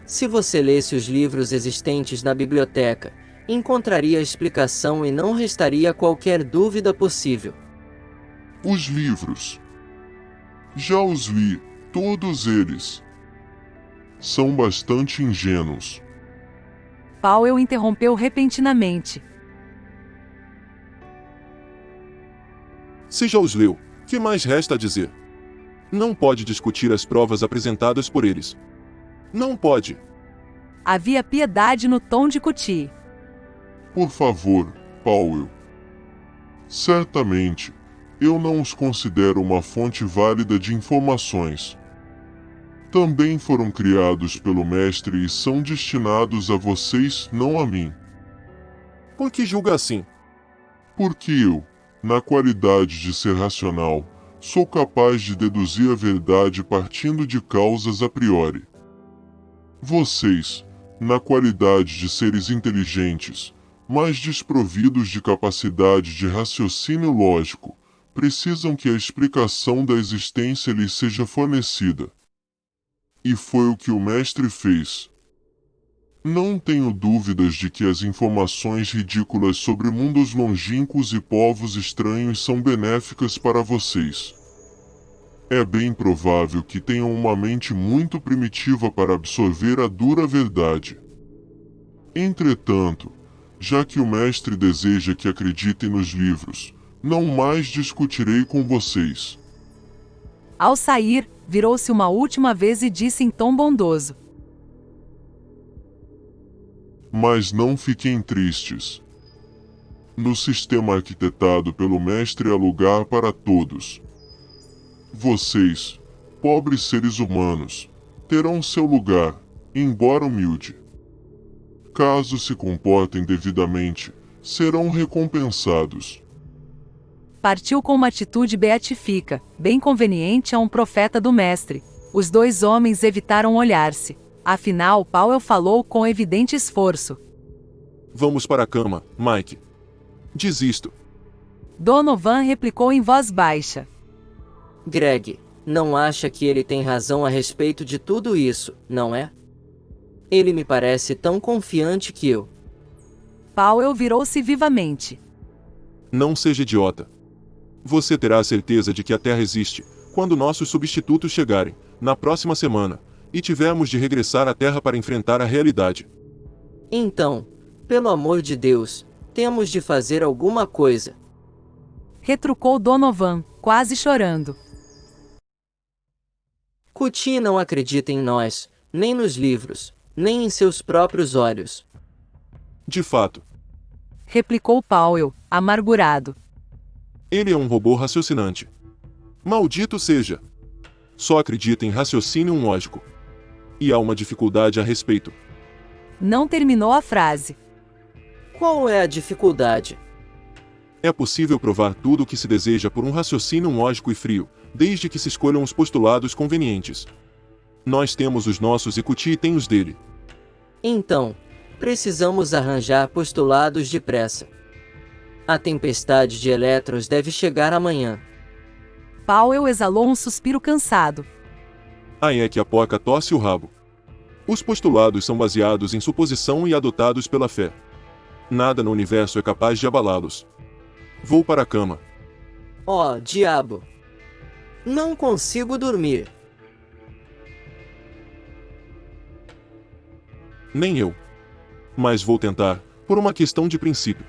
Se você lesse os livros existentes na biblioteca, encontraria explicação e não restaria qualquer dúvida possível. Os livros. Já os li, todos eles. São bastante ingênuos. Powell interrompeu repentinamente. Se já os leu, que mais resta a dizer? Não pode discutir as provas apresentadas por eles. Não pode. Havia piedade no tom de Kuti. Por favor, Powell. Certamente, eu não os considero uma fonte válida de informações. Também foram criados pelo mestre e são destinados a vocês, não a mim. Por que julga assim? Porque eu, na qualidade de ser racional, sou capaz de deduzir a verdade partindo de causas a priori. Vocês, na qualidade de seres inteligentes, mas desprovidos de capacidade de raciocínio lógico, precisam que a explicação da existência lhes seja fornecida. E foi o que o mestre fez. Não tenho dúvidas de que as informações ridículas sobre mundos longínquos e povos estranhos são benéficas para vocês. É bem provável que tenham uma mente muito primitiva para absorver a dura verdade. Entretanto, já que o mestre deseja que acreditem nos livros, não mais discutirei com vocês. Ao sair, virou-se uma última vez e disse em tom bondoso: Mas não fiquem tristes. No sistema arquitetado pelo mestre há lugar para todos. Vocês, pobres seres humanos, terão seu lugar, embora humilde. Caso se comportem devidamente, serão recompensados. Partiu com uma atitude beatifica, bem conveniente a um profeta do mestre. Os dois homens evitaram olhar-se. Afinal, Powell falou com evidente esforço. Vamos para a cama, Mike. Desisto. Donovan replicou em voz baixa. Greg, não acha que ele tem razão a respeito de tudo isso, não é? Ele me parece tão confiante que eu. Powell virou-se vivamente. Não seja idiota. Você terá a certeza de que a Terra existe, quando nossos substitutos chegarem, na próxima semana, e tivermos de regressar à Terra para enfrentar a realidade. Então, pelo amor de Deus, temos de fazer alguma coisa. Retrucou Donovan, quase chorando. Kuti não acredita em nós, nem nos livros, nem em seus próprios olhos. De fato. Replicou Powell, amargurado. Ele é um robô raciocinante. Maldito seja! Só acredita em raciocínio lógico. E há uma dificuldade a respeito. Não terminou a frase. Qual é a dificuldade? É possível provar tudo o que se deseja por um raciocínio lógico e frio, desde que se escolham os postulados convenientes. Nós temos os nossos e Kuti tem os dele. Então, precisamos arranjar postulados depressa. A tempestade de elétrons deve chegar amanhã. Powell exalou um suspiro cansado. Aí é que a porca torce o rabo. Os postulados são baseados em suposição e adotados pela fé. Nada no universo é capaz de abalá-los. Vou para a cama. Oh, diabo! Não consigo dormir. Nem eu. Mas vou tentar, por uma questão de princípio.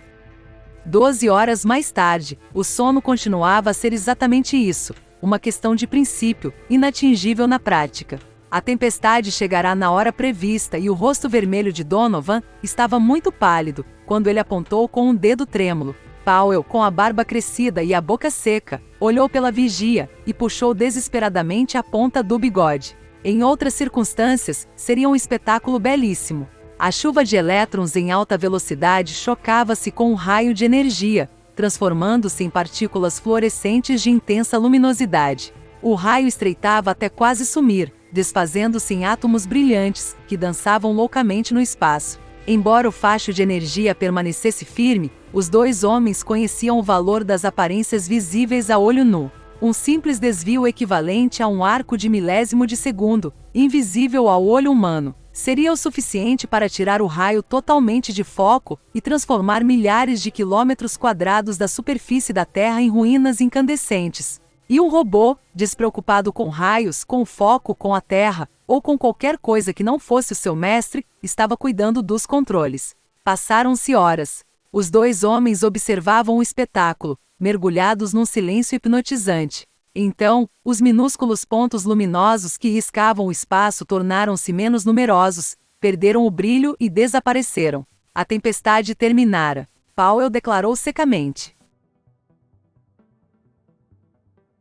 12 horas mais tarde, o sono continuava a ser exatamente isso, uma questão de princípio, inatingível na prática. A tempestade chegará na hora prevista e o rosto vermelho de Donovan estava muito pálido, quando ele apontou com um dedo trêmulo. Powell, com a barba crescida e a boca seca, olhou pela vigia e puxou desesperadamente a ponta do bigode. Em outras circunstâncias, seria um espetáculo belíssimo. A chuva de elétrons em alta velocidade chocava-se com um raio de energia, transformando-se em partículas fluorescentes de intensa luminosidade. O raio estreitava até quase sumir, desfazendo-se em átomos brilhantes, que dançavam loucamente no espaço. Embora o facho de energia permanecesse firme, os dois homens conheciam o valor das aparências visíveis a olho nu. Um simples desvio equivalente a um arco de milésimo de segundo, invisível ao olho humano, seria o suficiente para tirar o raio totalmente de foco e transformar milhares de quilômetros quadrados da superfície da Terra em ruínas incandescentes. E um robô, despreocupado com raios, com foco, com a Terra, ou com qualquer coisa que não fosse o seu mestre, estava cuidando dos controles. Passaram-se horas. Os dois homens observavam o espetáculo, mergulhados num silêncio hipnotizante. Então, os minúsculos pontos luminosos que riscavam o espaço tornaram-se menos numerosos, perderam o brilho e desapareceram. A tempestade terminara. Powell declarou secamente.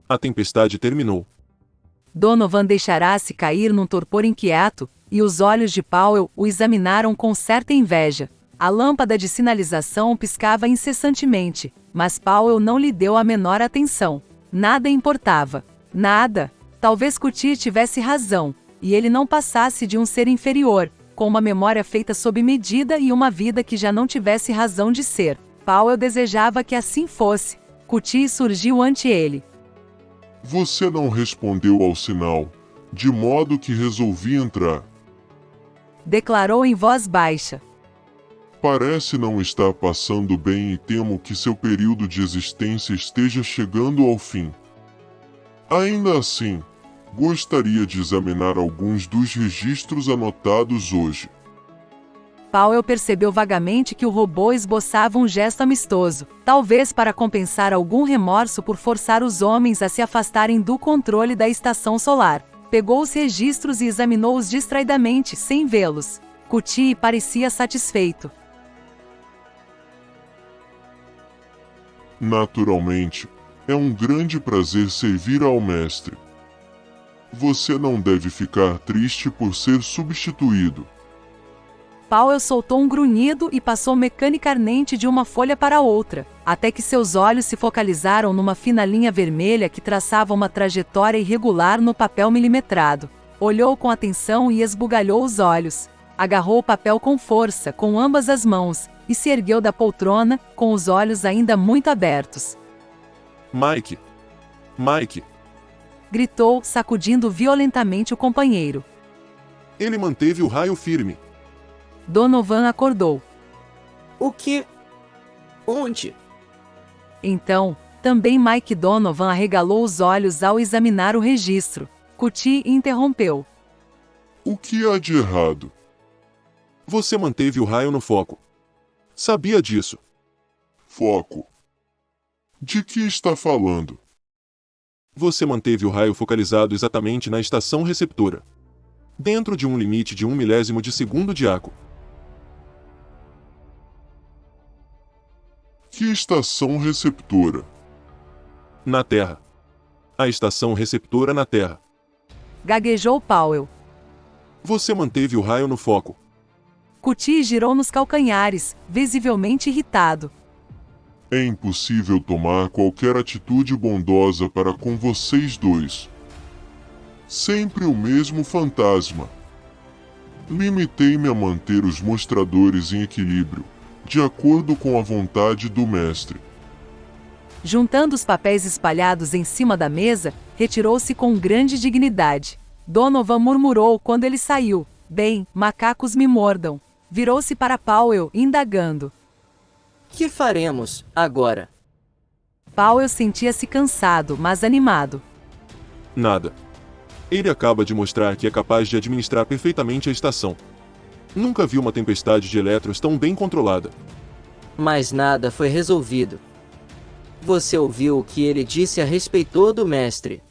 A tempestade terminou. Donovan deixara-se cair num torpor inquieto, e os olhos de Powell o examinaram com certa inveja. A lâmpada de sinalização piscava incessantemente, mas Powell não lhe deu a menor atenção. Nada importava. Nada. Talvez Cutie tivesse razão, e ele não passasse de um ser inferior, com uma memória feita sob medida e uma vida que já não tivesse razão de ser. Powell desejava que assim fosse. Cutie surgiu ante ele. Você não respondeu ao sinal, de modo que resolvi entrar. Declarou em voz baixa. Parece não estar passando bem e temo que seu período de existência esteja chegando ao fim. Ainda assim, gostaria de examinar alguns dos registros anotados hoje. Powell percebeu vagamente que o robô esboçava um gesto amistoso, talvez para compensar algum remorso por forçar os homens a se afastarem do controle da estação solar. Pegou os registros e examinou-os distraidamente, sem vê-los. Cutie parecia satisfeito. Naturalmente, é um grande prazer servir ao mestre. Você não deve ficar triste por ser substituído. Powell soltou um grunhido e passou mecanicamente de uma folha para outra, até que seus olhos se focalizaram numa fina linha vermelha que traçava uma trajetória irregular no papel milimetrado. Olhou com atenção e esbugalhou os olhos. Agarrou o papel com força, com ambas as mãos, e se ergueu da poltrona, com os olhos ainda muito abertos. Mike! Mike! Gritou, sacudindo violentamente o companheiro. Ele manteve o raio firme. Donovan acordou. O que? Onde? Então, também Mike Donovan arregalou os olhos ao examinar o registro. Cutie interrompeu. O que há de errado? Você manteve o raio no foco. Sabia disso. Foco. De que está falando? Você manteve o raio focalizado exatamente na estação receptora. Dentro de um limite de 1/1000 de segundo de arco. Que estação receptora? Na Terra. A estação receptora na Terra. Gaguejou Powell. Você manteve o raio no foco. Cutie girou nos calcanhares, visivelmente irritado. É impossível tomar qualquer atitude bondosa para com vocês dois. Sempre o mesmo fantasma. Limitei-me a manter os mostradores em equilíbrio, de acordo com a vontade do mestre. Juntando os papéis espalhados em cima da mesa, retirou-se com grande dignidade. Donovan murmurou quando ele saiu. Bem, macacos me mordam. Virou-se para Powell, indagando. Que faremos, agora? Powell sentia-se cansado, mas animado. Nada. Ele acaba de mostrar que é capaz de administrar perfeitamente a estação. Nunca vi uma tempestade de elétrons tão bem controlada. Mas nada foi resolvido. Você ouviu o que ele disse a respeito do mestre?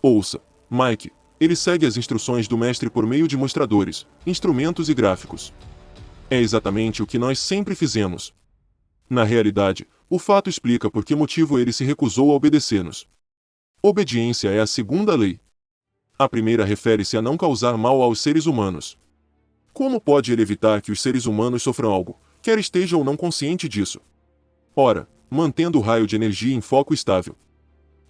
Ouça, Mike. Ele segue as instruções do mestre por meio de mostradores, instrumentos e gráficos. É exatamente o que nós sempre fizemos. Na realidade, o fato explica por que motivo ele se recusou a obedecer-nos. Obediência é a segunda lei. A primeira refere-se a não causar mal aos seres humanos. Como pode ele evitar que os seres humanos sofram algo, quer esteja ou não consciente disso? Ora, mantendo o raio de energia em foco estável.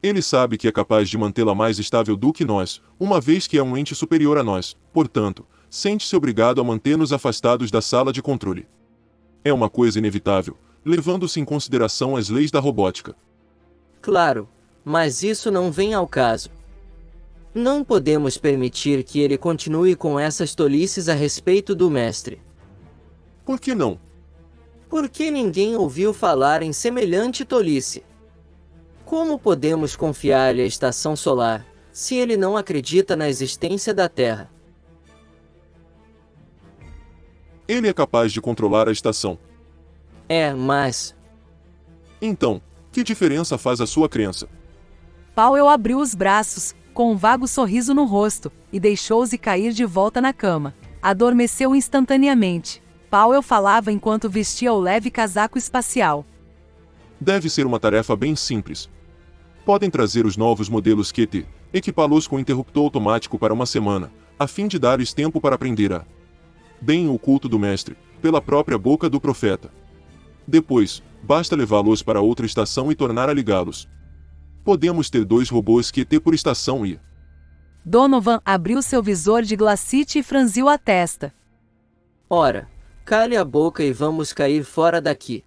Ele sabe que é capaz de mantê-la mais estável do que nós, uma vez que é um ente superior a nós, portanto, sente-se obrigado a manter-nos afastados da sala de controle. É uma coisa inevitável, levando-se em consideração as leis da robótica. Claro, mas isso não vem ao caso. Não podemos permitir que ele continue com essas tolices a respeito do mestre. Por que não? Porque ninguém ouviu falar em semelhante tolice. Como podemos confiar-lhe a estação solar, se ele não acredita na existência da Terra? Ele é capaz de controlar a estação. Mas... Então, que diferença faz a sua crença? Powell abriu os braços, com um vago sorriso no rosto, e deixou-se cair de volta na cama. Adormeceu instantaneamente. Powell falava enquanto vestia o leve casaco espacial. Deve ser uma tarefa bem simples. Podem trazer os novos modelos QT, equipá-los com interruptor automático para uma semana, a fim de dar-lhes tempo para aprender a bem o culto do mestre, pela própria boca do profeta. Depois, basta levá-los para outra estação e tornar a ligá-los. Podemos ter 2 robôs QT por estação e... Donovan abriu seu visor de glacite e franziu a testa. Ora, cale a boca e vamos cair fora daqui.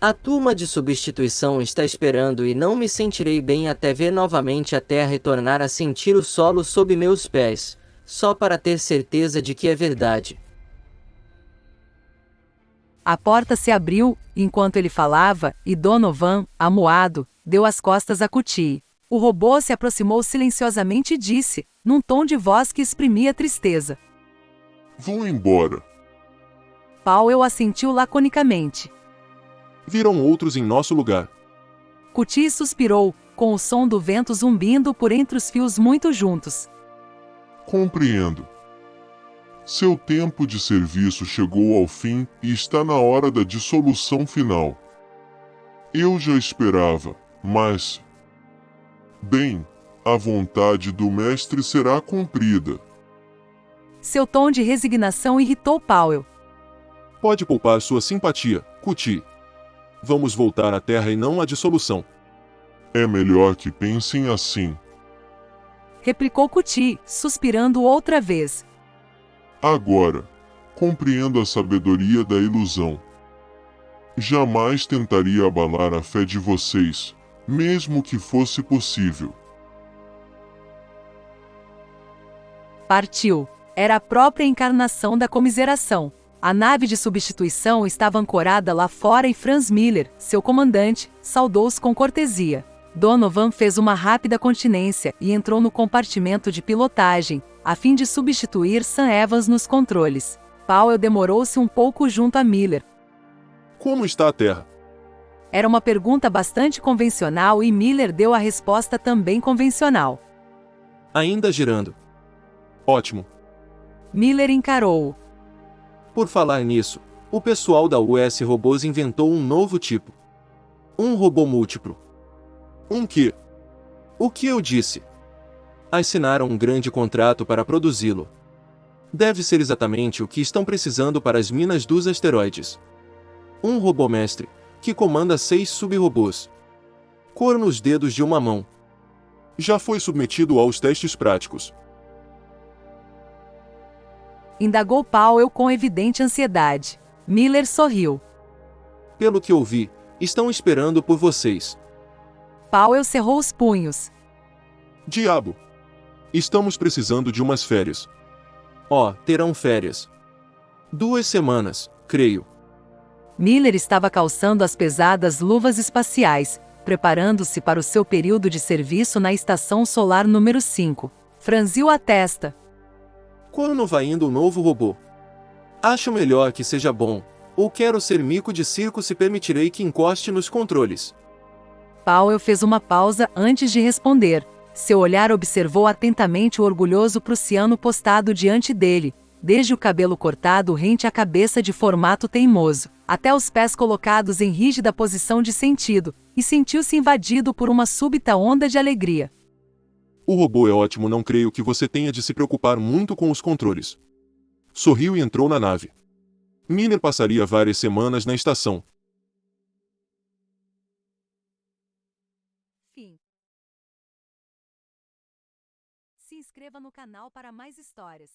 A turma de substituição está esperando e não me sentirei bem até ver novamente a terra e tornar a sentir o solo sob meus pés, só para ter certeza de que é verdade. A porta se abriu, enquanto ele falava, e Donovan, amuado, deu as costas a Cutie. O robô se aproximou silenciosamente e disse, num tom de voz que exprimia tristeza. Vão embora. Powell assentiu laconicamente. Virão outros em nosso lugar. Cutie suspirou, com o som do vento zumbindo por entre os fios muito juntos. Compreendo. Seu tempo de serviço chegou ao fim e está na hora da dissolução final. Eu já esperava, mas... Bem, a vontade do mestre será cumprida. Seu tom de resignação irritou Powell. Pode poupar sua simpatia, Cutie. Vamos voltar à Terra e não à dissolução. É melhor que pensem assim. Replicou Cutie, suspirando outra vez. Agora, compreendo a sabedoria da ilusão. Jamais tentaria abalar a fé de vocês, mesmo que fosse possível. Partiu. Era a própria encarnação da comiseração. A nave de substituição estava ancorada lá fora e Franz Miller, seu comandante, saudou-os com cortesia. Donovan fez uma rápida continência e entrou no compartimento de pilotagem, a fim de substituir Sam Evans nos controles. Powell demorou-se um pouco junto a Miller. Como está a Terra? Era uma pergunta bastante convencional e Miller deu a resposta também convencional. Ainda girando. Ótimo. Miller encarou-o. Por falar nisso, o pessoal da US Robôs inventou um novo tipo. Um robô múltiplo. Um quê? O que eu disse? Assinaram um grande contrato para produzi-lo. Deve ser exatamente o que estão precisando para as minas dos asteroides. Um robô mestre, que comanda 6 sub-robôs. Cor nos dedos de uma mão. Já foi submetido aos testes práticos. Indagou Powell com evidente ansiedade. Miller sorriu. Pelo que ouvi, estão esperando por vocês. Powell cerrou os punhos. Diabo! Estamos precisando de umas férias. Terão férias. 2 semanas, creio. Miller estava calçando as pesadas luvas espaciais, preparando-se para o seu período de serviço na Estação Solar número 5. Franziu a testa. Quando vai indo o novo robô? Acho melhor que seja bom, ou quero ser mico de circo se permitirei que encoste nos controles. Powell fez uma pausa antes de responder. Seu olhar observou atentamente o orgulhoso prussiano postado diante dele, desde o cabelo cortado rente à cabeça de formato teimoso, até os pés colocados em rígida posição de sentido, e sentiu-se invadido por uma súbita onda de alegria. O robô é ótimo, não creio que você tenha de se preocupar muito com os controles. Sorriu e entrou na nave. Miller passaria várias semanas na estação. Fim. Se inscreva no canal para mais histórias.